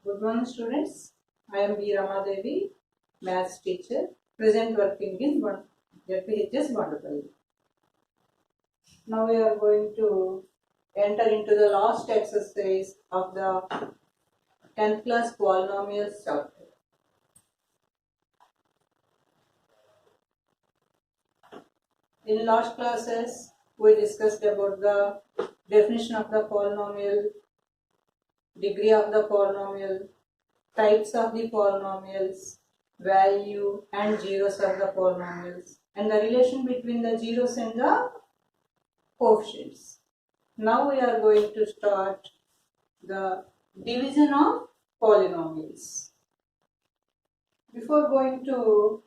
Good morning, students. I am B. Ramadevi, maths teacher, present working in JPHS Wonderful. Now we are going to enter into the last exercise of the 10th class polynomials chapter. In last classes, we discussed about the definition of the polynomial, degree of the polynomial, types of the polynomials, value and zeros of the polynomials, and the relation between the zeros and the coefficients. Now we are going to start the division of polynomials. Before going to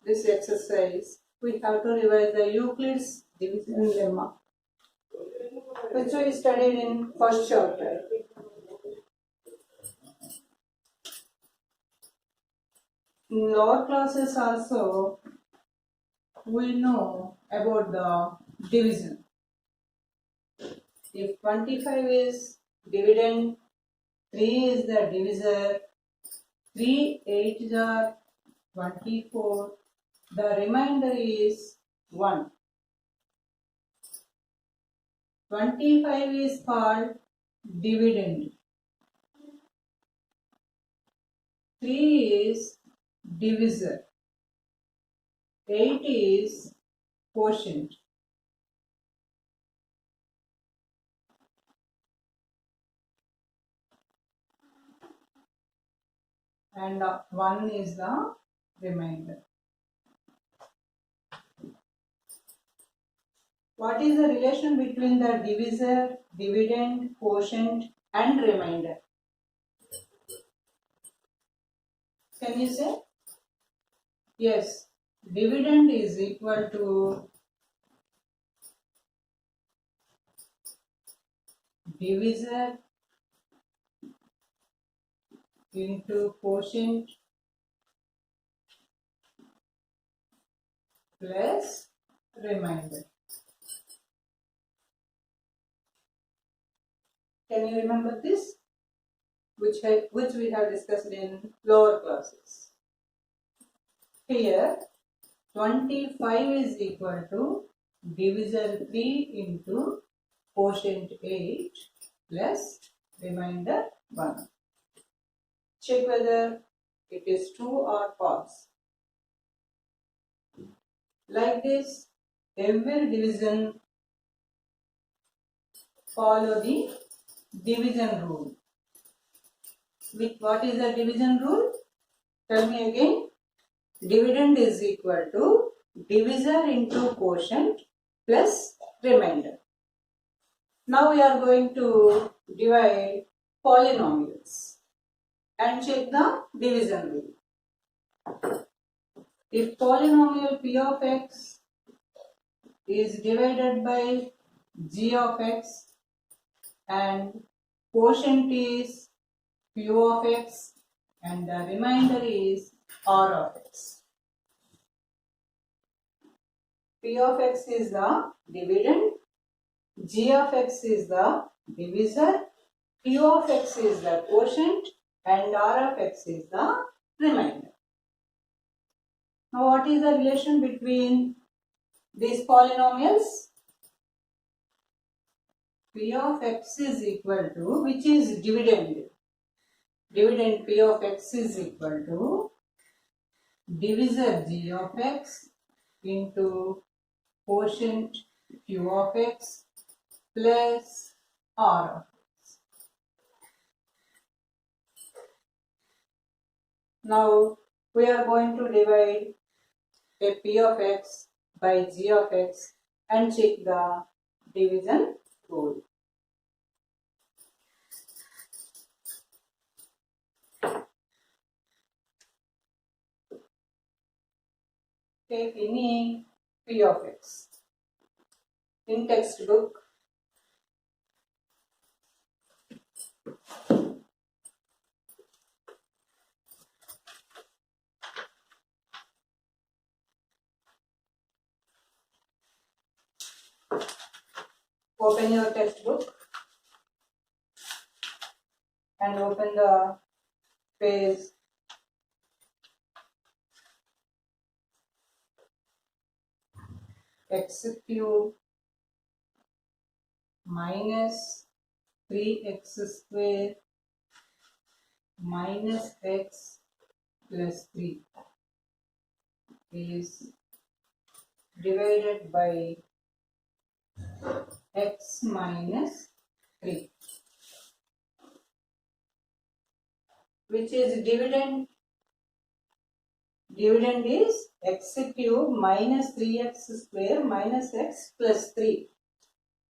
this exercise, we have to revise the Euclid's division lemma, which we studied in first chapter. In lower classes also, we know about the division. If 25 is dividend, 3 is the divisor, 3 8s are 24, the remainder is 1. 25 is called dividend, 3 is divisor, 8 is quotient. And 1 is the remainder. What is the relation between the divisor, dividend, quotient and remainder? Can you say? Yes, dividend is equal to divisor into quotient plus remainder. Can you remember this? Which we have discussed in lower classes. Here, 25 is equal to divisor 3 into quotient 8 plus remainder 1. Check whether it is true or false. Like this, every division follow the division rule. What is the division rule? Tell me again. Dividend is equal to divisor into quotient plus remainder. Now we are going to divide polynomials and check the division rule. If polynomial p of x is divided by g of x and quotient is q of x and the remainder is r of x. P of x is the dividend, g of x is the divisor, q of x is the quotient and r of x is the remainder. Now what is the relation between these polynomials? P of x is equal to, which is dividend? Dividend P of x is equal to divisor g of x into quotient q of x plus r of x. Now we are going to divide a p of x by g of x and check the division rule. Take any p of x. In textbook, open your textbook. and open the page. X cube minus 3x square minus x plus 3 is divided by x minus 3, which is dividend. Dividend is x cube minus 3x square minus x plus 3,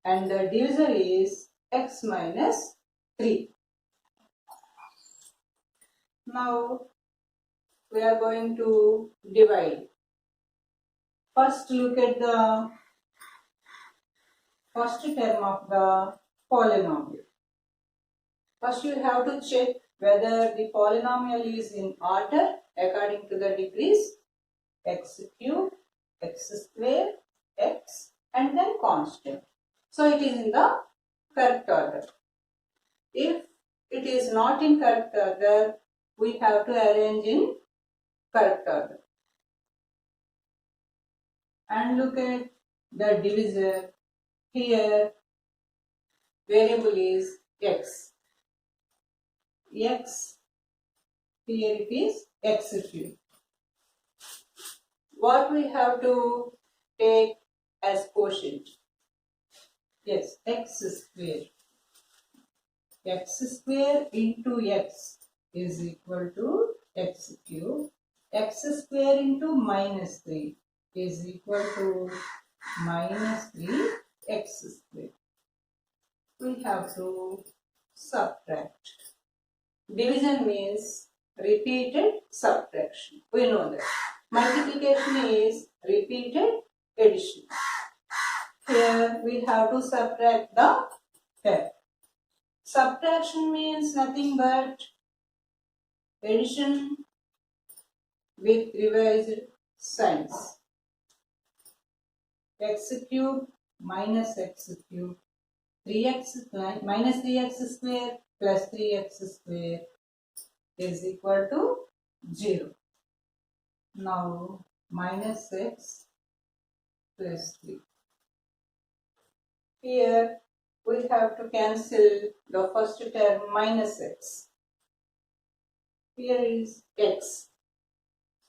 and the divisor is x minus 3. Now we are going to divide. First look at the first term of the polynomial. First you have to check whether the polynomial is in order according to the degrees: x cube, x square, x, and then constant. So it is in the correct order. If it is not in correct order, we have to arrange in correct order. And look at the divisor. Here variable is x. X, here it is x cube. What we have to take as quotient? Yes, x square. X square into x is equal to x cube. X square into minus 3 is equal to minus 3 x square. We have to subtract. Division means repeated subtraction. We know that. Multiplication is repeated addition. Here we have to subtract the term. Subtraction means nothing but addition with revised signs. X cube minus x cube, 3x minus 3x square plus 3x square is equal to 0. Now minus x plus 3. Here we have to cancel the first term minus x. Here is x.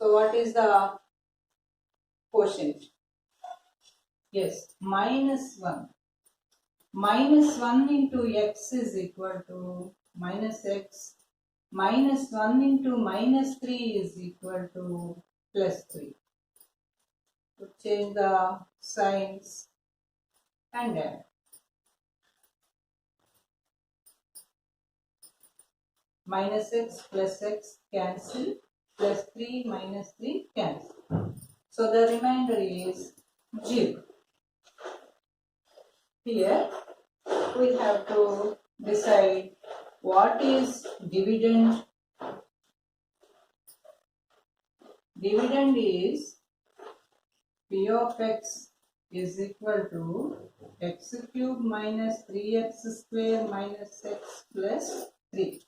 So what is the quotient? Yes, minus 1. Minus 1 into x is equal to minus x. Minus 1 into minus 3 is equal to plus 3. So change the signs and add. Minus x plus x cancel, plus 3 minus 3 cancel. So the remainder is 0. Here we have to decide what is dividend. Dividend is p of x is equal to x cube minus 3x square minus x plus 3.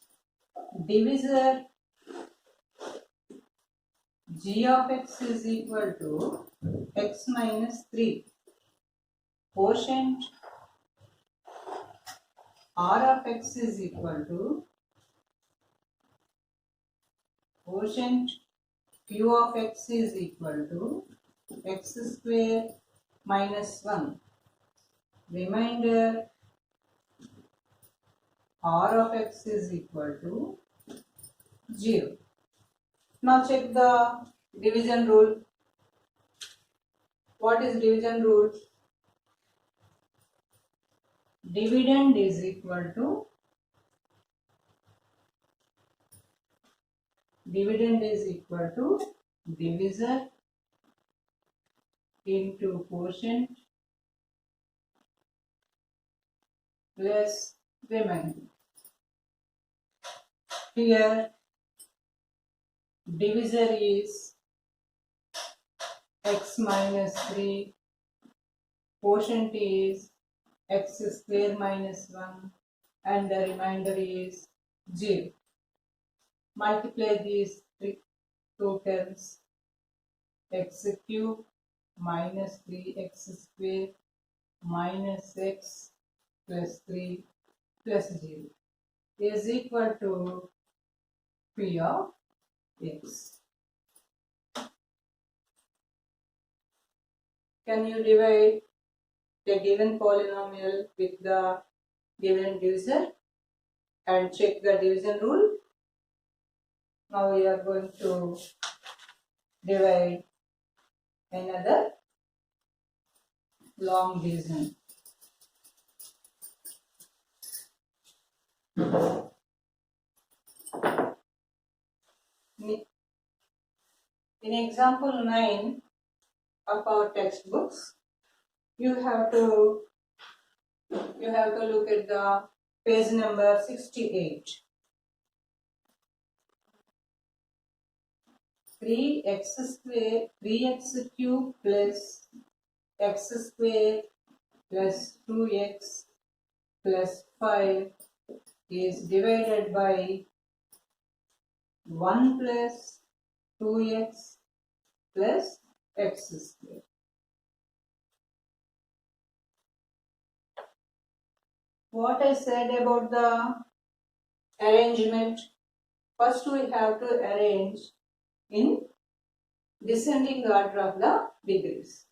Divisor g of x is equal to x minus 3. Quotient r of x is equal to quotient q of x is equal to x square minus 1. Remainder r of x is equal to 0. Now check the division rule. What is division rule? Dividend is equal to divisor into quotient plus remainder. Here divisor is x minus 3, quotient is x square minus 1, and the remainder is 0. Multiply these two terms. X cube minus 3x square minus x plus 3 plus 0 is equal to P of x. Can you divide the given polynomial with the given divisor and check the division rule? Now we are going to divide another long division. In example 9 of our textbooks, you have to look at the page number 68. 3x cube plus x square plus 2x plus 5 is divided by 1 plus 2x plus x square. What I said about the arrangement, first we have to arrange in descending order of the degrees.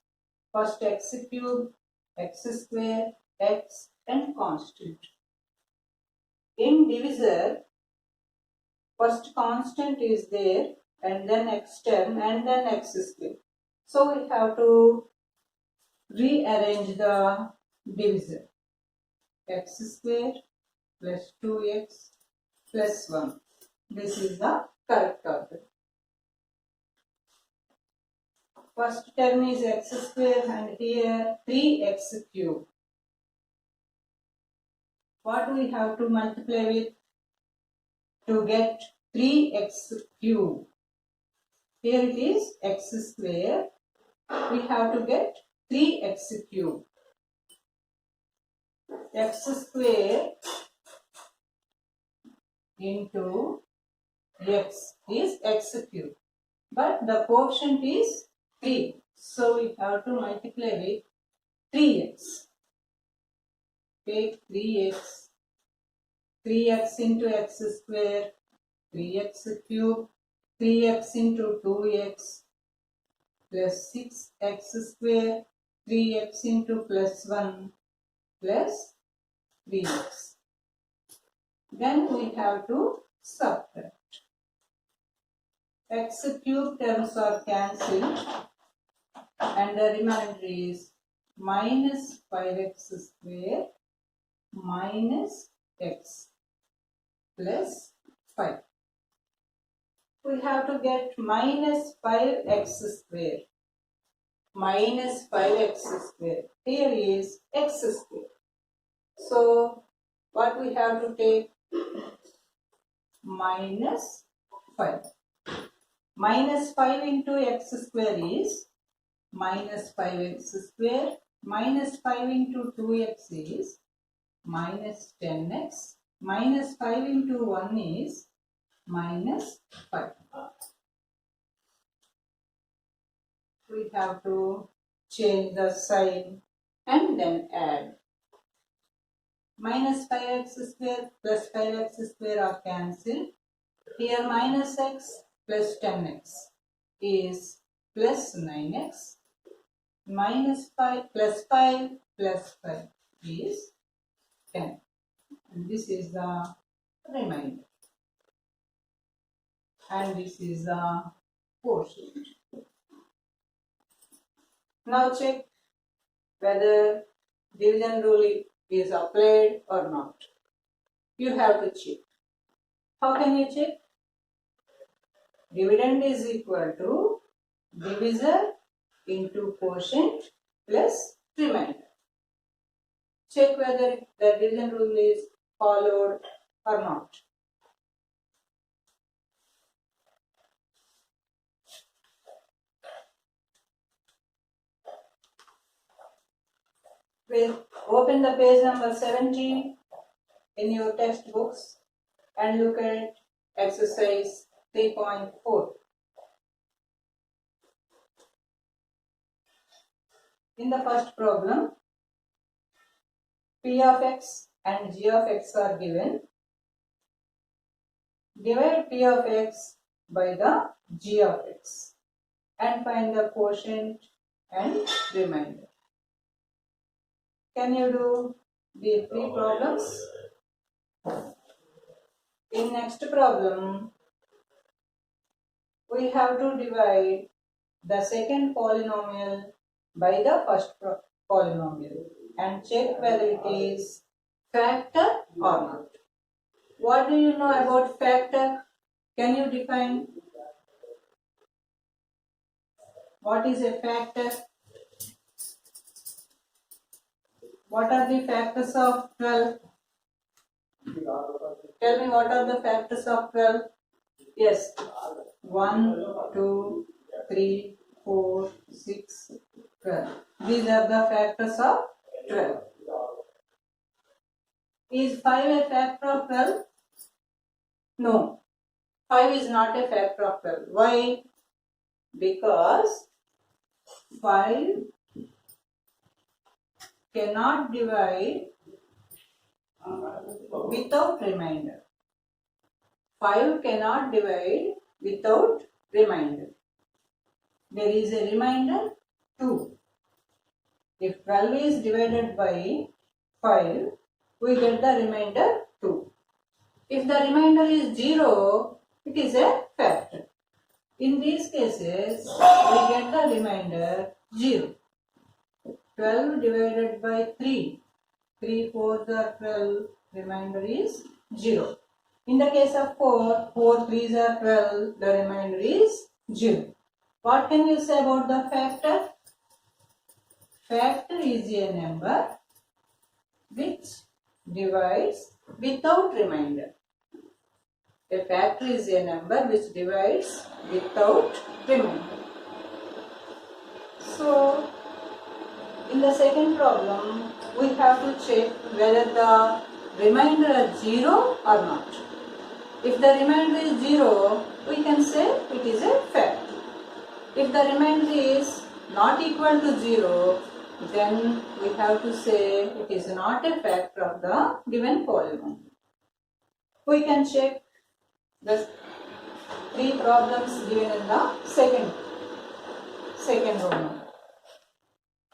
First x cube, x square, x and constant. In divisor, first constant is there and then x term and then x square. So we have to rearrange the divisor. X square plus 2x plus 1. This is the correct order. First term is x square and here 3x cube. What we have to multiply with to get 3x cube? Here it is x square. We have to get 3x cube. X square into x is x cube. But the quotient is 3. So we have to multiply with 3x. Take 3x. 3x into x square. 3x cube. 3x into 2x plus 6x square. 3x into plus 1 plus 3x. Then we have to subtract. X cube terms are cancelled and the remainder is minus 5x square minus x plus 5. We have to get minus 5x square. Minus 5x square. Here is x square. So what we have to take? Minus 5. Minus 5 into x square is minus 5x square. Minus 5 into 2x is minus 10x. Minus 5 into 1 is minus 5. We have to change the sign and then add. Minus 5x square plus 5x square are cancelled. Here minus x plus 10x is plus 9x. Minus 5 plus 5 plus 5 is 10. And this is the remainder. And this is the quotient. Now check whether division rule is applied or not. You have to check. How can you check? Dividend is equal to divisor into quotient plus remainder. Check whether the division rule is followed or not. We'll open the page number 70 in your textbooks and look at exercise 3.4. In the first problem, P of x and G of x are given. Divide P of x by the G of x and find the quotient and remainder. Can you do the three problems? In next problem, we have to divide the second polynomial by the first polynomial and check whether it is factor or not. What do you know about factor? Can you define what is a factor? What are the factors of 12? Tell me, what are the factors of 12? Yes. 1, 2, 3, 4, 6, 12. These are the factors of 12. Is 5 a factor of 12? No. 5 is not a factor of 12. Why? Because 5 cannot divide without remainder. 5 cannot divide without remainder. There is a remainder 2. If 12 is divided by 5, we get the remainder 2. If the remainder is 0, it is a factor. In these cases, we get the remainder 0. 12 divided by 3. 3 4s are 12, remainder is 0. In the case of 4, 4 3s are 12, the remainder is 0. What can you say about the factor? Factor is a number which divides without remainder. A factor is a number which divides without remainder. So, in the second problem, we have to check whether the remainder is 0 or not. If the remainder is 0, we can say it is a factor. If the remainder is not equal to 0, then we have to say it is not a factor of the given polynomial. We can check the three problems given in the second problem.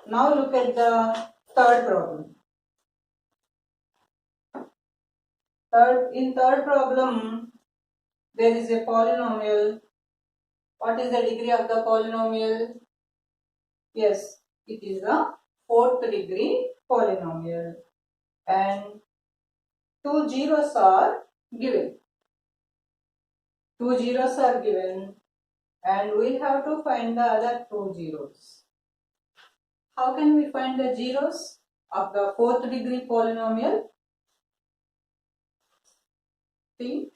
Now look at the third problem. In third problem, there is a polynomial. What is the degree of the polynomial? Yes, it is a fourth degree polynomial. And two zeros are given. Two zeros are given and we have to find the other two zeros. How can we find the zeros of the fourth degree polynomial? Think.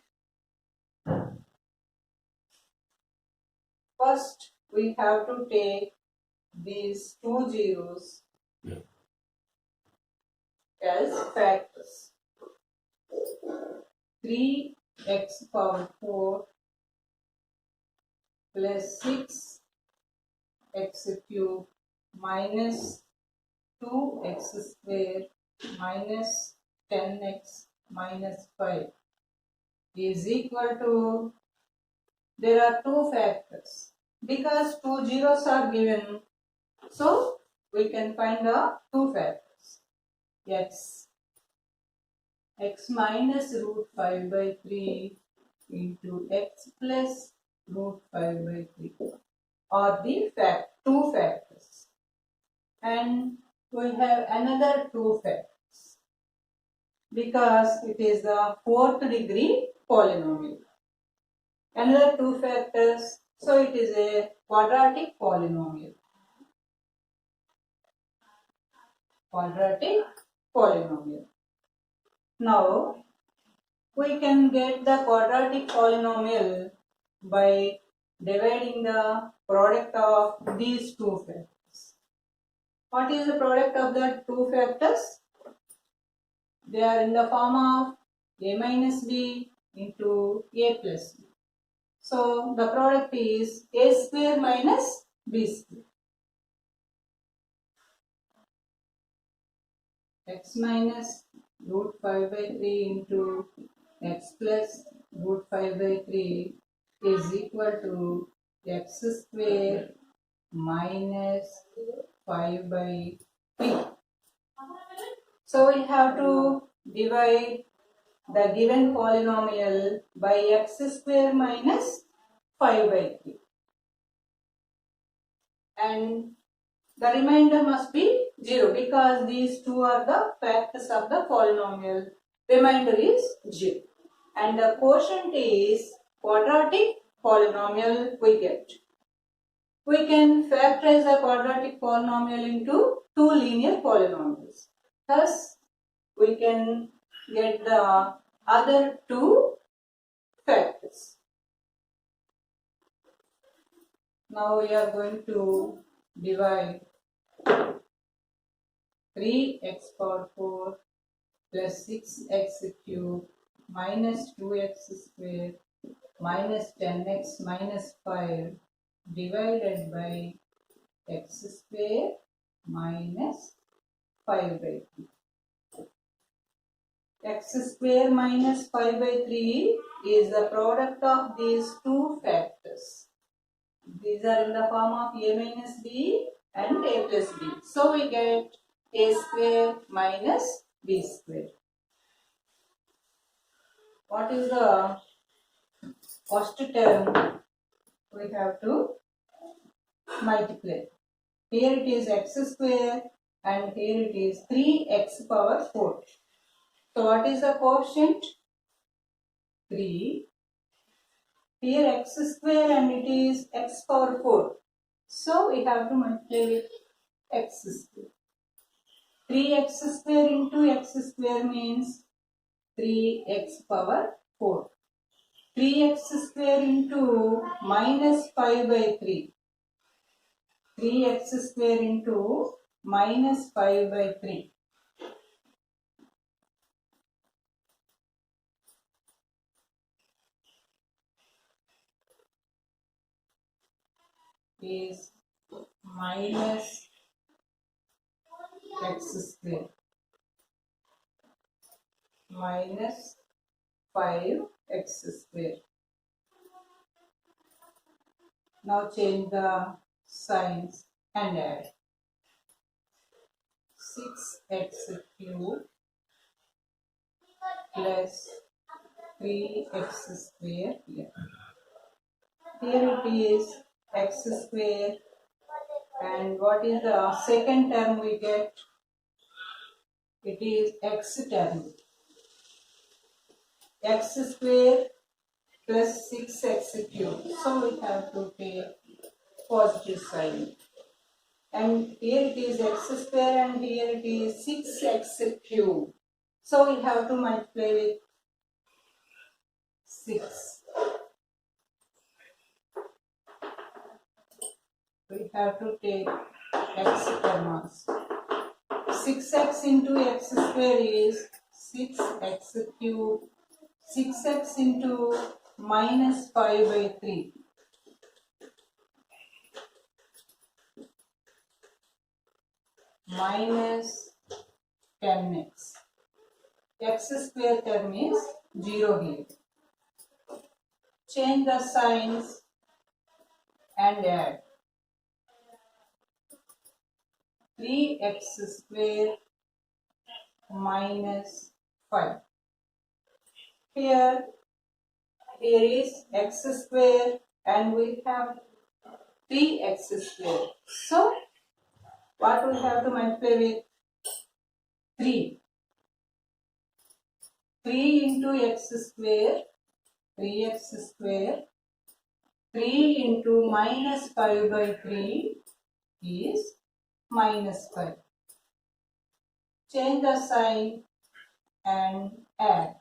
First, we have to take these two zeros as factors. 3x power 4 plus 6x cube minus 2x square minus 10x minus 5 is equal to, there are two factors. Because two zeros are given, so we can find the two factors. X minus root 5 by 3 into x plus root 5 by 3 are the two factors. And we have another two factors because it is the fourth degree polynomial. Another two factors, so it is a quadratic polynomial. Quadratic polynomial. Now, we can get the quadratic polynomial by dividing the product of these two factors. What is the product of the two factors? They are in the form of a minus b a plus b. So the product is a square minus b square. X minus root 5 by 3 into x plus root 5 by 3 is equal to x square minus 5 by 3. So we have to divide the given polynomial by x square minus 5 by 3. And the remainder must be 0 because these two are the factors of the polynomial. Remainder is 0. And the quotient is quadratic polynomial we get. We can factorize the quadratic polynomial into two linear polynomials. Thus, we can get the other two factors. Now we are going to divide 3x power 4 plus 6x cube minus 2x square minus 10x minus 5 divided by x square minus 5 by 3. X square minus 5 by 3 is the product of these two factors. These are in the form of a minus b and a plus b. So we get a square minus b square. What is the first term? We have to multiply. Here it is x square and here it is 3x power 4. So what is the quotient? 3. Here x square and it is x power 4. So we have to multiply with x square. 3x square into x square means 3x power 4. 3x square into minus 5 by 3. 3x square into minus 5 by 3. Is minus x square minus 5x square. Now change the signs and add 6x cube plus 3x square here. Here it is x square and what is the second term we get? It is x term. X square plus 6x cube. So we have to take positive sign. And here it is x square and here it is 6x cube. So we have to multiply with 6. We have to take x terms. 6x into x square is 6x cube. 6x into minus 5 by 3. Minus 10x. X square term is 0 here. Change the signs and add 3x square minus 5. Here is x square and we have 3x square. So what we have to multiply with? 3. 3 into x square, 3x square. 3 into minus 5 by 3 is minus 5. Change the sign and add.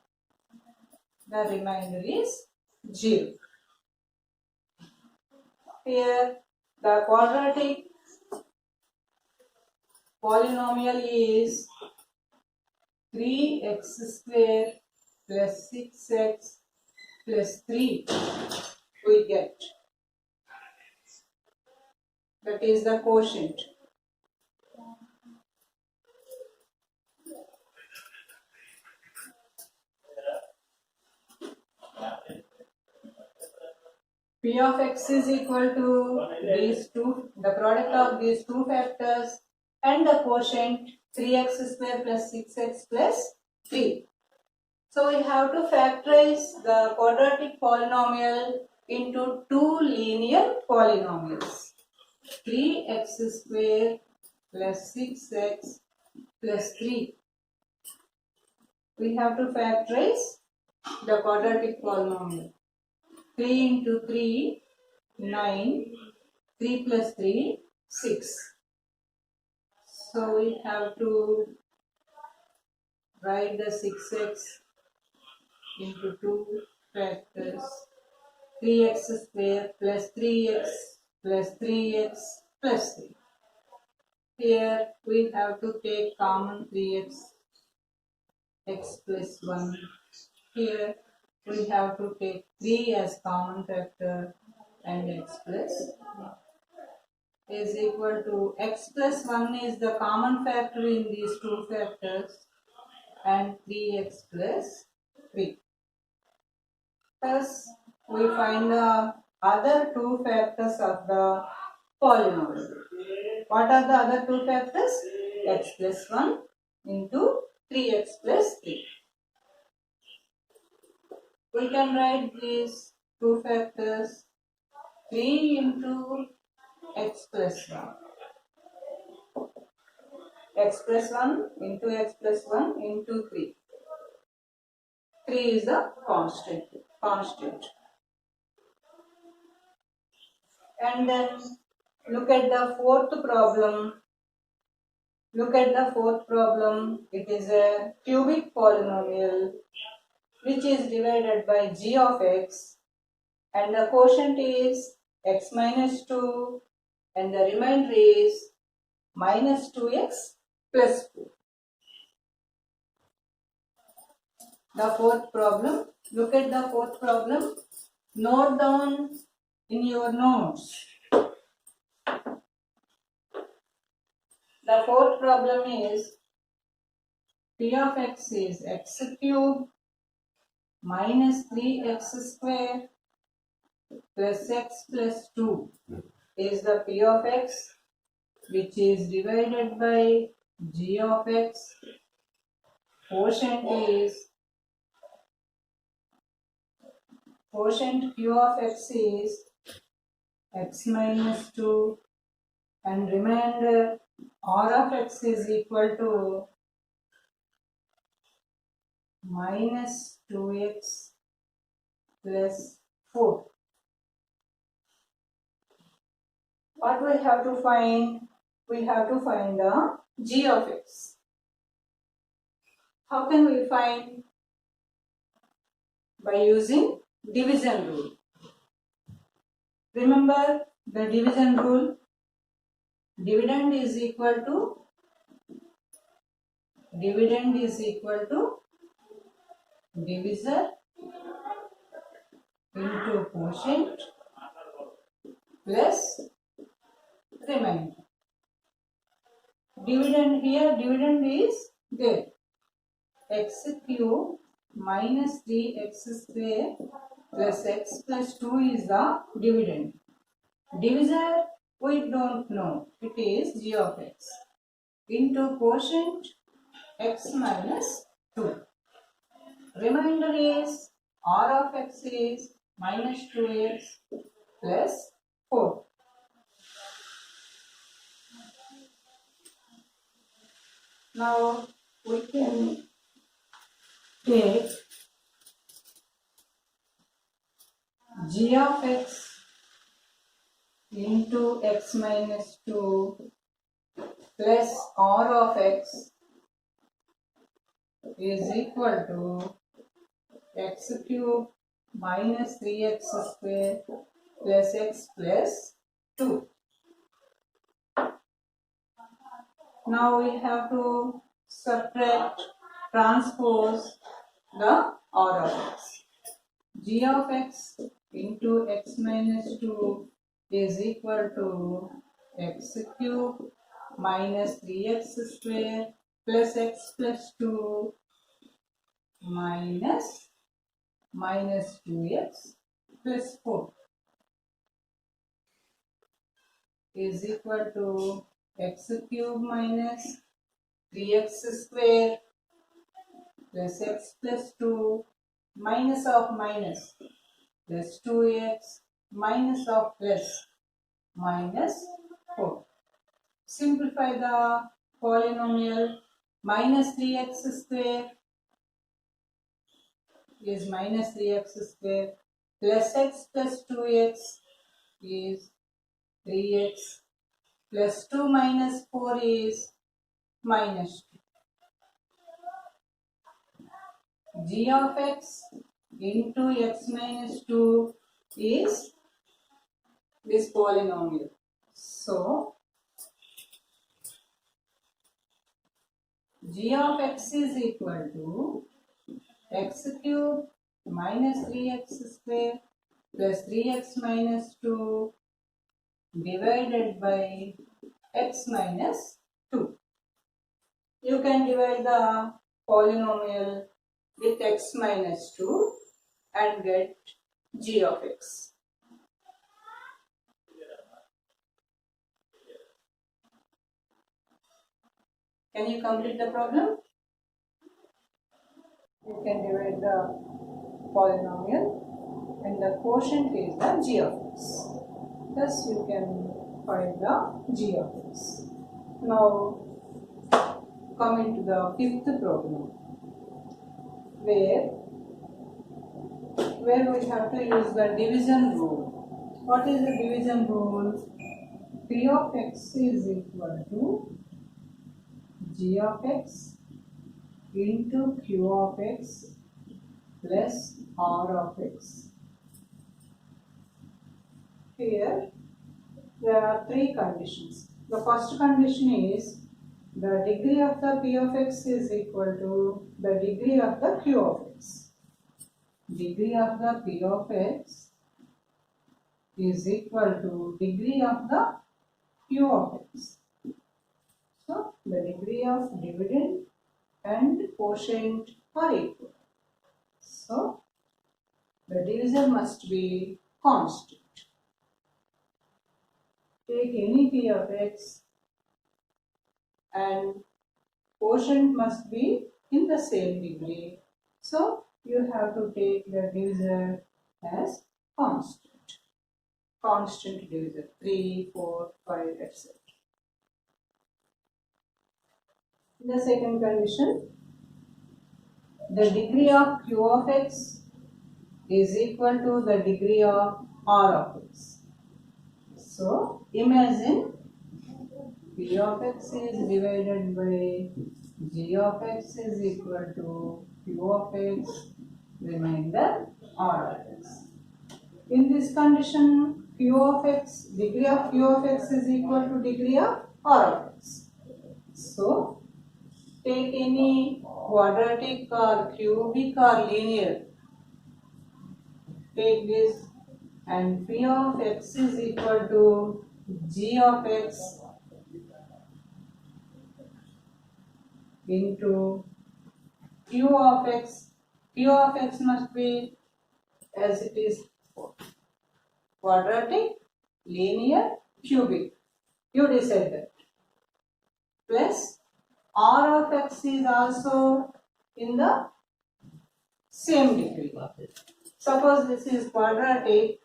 The remainder is 0. Here the quadratic polynomial is 3x square plus 6x plus 3 we get. That is the quotient. P of x is equal to these two, the product of these two factors and the quotient 3x square plus 6x plus 3. So we have to factorize the quadratic polynomial into two linear polynomials. 3x square plus 6x plus 3. We have to factorize the quadratic polynomial. 3 into 3, 9, 3 plus 3, 6. So we have to write the 6x into two factors. 3x square plus 3x plus 3x plus 3. Here we have to take common 3x, x plus 1. Here we have to take 3 as common factor and x plus 1 is equal to x plus 1 is the common factor in these two factors and 3x plus 3. Thus, we find the other two factors of the polynomial. What are the other two factors? X plus 1 into 3x plus 3. We can write these two factors 3 into x plus 1. X plus 1 into x plus 1 into 3. 3 is the constant. And then look at the fourth problem. It is a cubic polynomial which is divided by g of x and the quotient is x minus 2 and the remainder is minus 2x plus 4. The fourth problem. Look at the fourth problem. Note down in your notes. The fourth problem is P of x is x cube minus 3x square plus x plus 2 is the P of x which is divided by g of x. Quotient q of x is x minus 2 and remainder r of x is equal to minus 2x plus 4. What we have to find? We have to find the g of x. How can we find? By using division rule. Remember the division rule? Dividend is equal to divisor into quotient plus remainder. Dividend is there. X cube minus 3x square plus x plus 2 is the dividend. Divisor we don't know. It is g of x into quotient x minus 2. Remainder is r of x is minus 2x plus 4. Now we can take g of x into x minus 2 plus r of x is equal to x cube minus 3x square plus x plus 2. Now we have to subtract, transpose the r of x. g of x into x minus 2 is equal to x cube minus 3x square plus x plus 2 minus 2x plus 4 is equal to x cube minus 3x square plus x plus 2 minus of minus plus 2x minus of plus minus 4. Simplify the polynomial. Minus 3x square is minus 3x square plus x plus 2x is 3x plus 2 minus 4 is minus 2. G of x into x minus 2 is this polynomial. So, g of x is equal to x cube minus 3x square plus 3x minus 2 divided by x minus 2. You can divide the polynomial with x minus 2 and get g of x. Can you complete the problem? You can divide the polynomial and the quotient is the g of x. Thus you can find the g of x. Now coming to the fifth problem where we have to use the division rule. What is the division rule? P of x is equal to g of x into q of x plus r of x. Here there are three conditions. The first condition is the degree of the p of x is equal to the degree of the q of x. Degree of the p of x is equal to degree of the q of x. So, the degree of dividend and quotient are equal. So, the divisor must be constant. Take any p of x and quotient must be in the same degree. So, you have to take the divisor as constant. Constant divisor 3, 4, 5, etc. In the second condition, the degree of q of x is equal to the degree of r of x. So, imagine p of x is divided by g of x is equal to q of x, remainder r of x. In this condition, q of x, degree of q of x is equal to degree of r of x. So, take any quadratic or cubic or linear. Take this and p of x is equal to g of x into q of x. Q of x must be as it is quadratic, linear, cubic. You decide that. Plus r of x is also in the same degree. Suppose this is quadratic,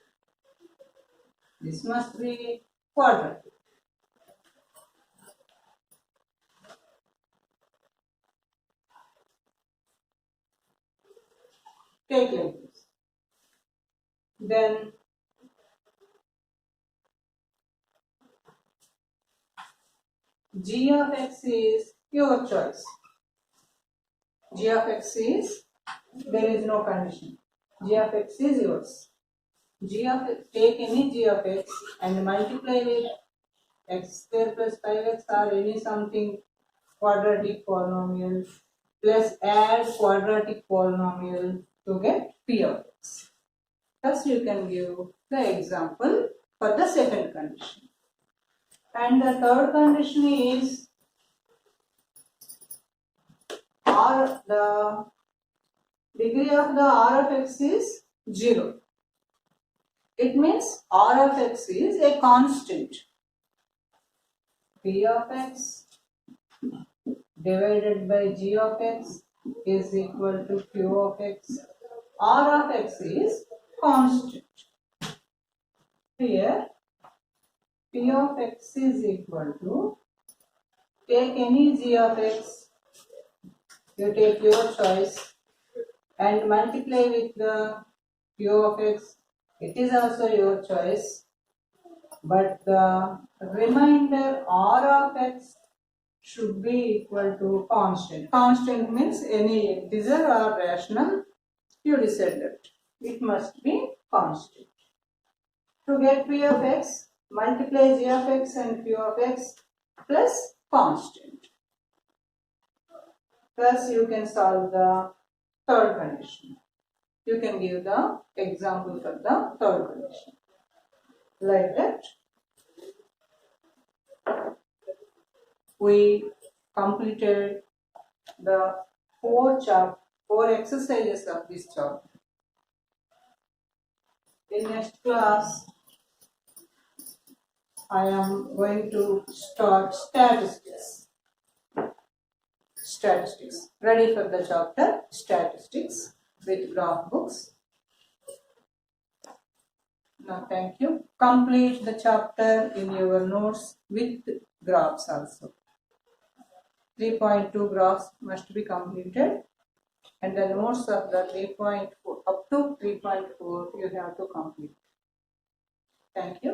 this must be quadratic. Take like this. Then g of x is your choice. G of x is, there is no condition. G of x is yours. G of x, take any g of x and multiply with x square plus 5x or any something quadratic polynomial plus add quadratic polynomial to get p of x. Thus you can give the example for the second condition. And the third condition is the degree of the R of x is 0. It means R of x is a constant. P of x divided by G of x is equal to Q of x. R of x is constant. Here P of x is equal to, take any G of x, you take your choice and multiply with the Q of x. It is also your choice, but the remainder R of x should be equal to constant. Constant means any integer or rational, you decide that. It must be constant. To get P of x, multiply G of x and Q of x plus constant. Thus you can solve the third condition. You can give the example for the third condition. Like that, we completed the four exercises of this chapter. In next class, I am going to start statistics. Ready for the chapter statistics with graph books. Now thank you. Complete the chapter in your notes with graphs also. 3.2 graphs must be completed, and the notes of the 3.4 up to 3.4 you have to complete. Thank you.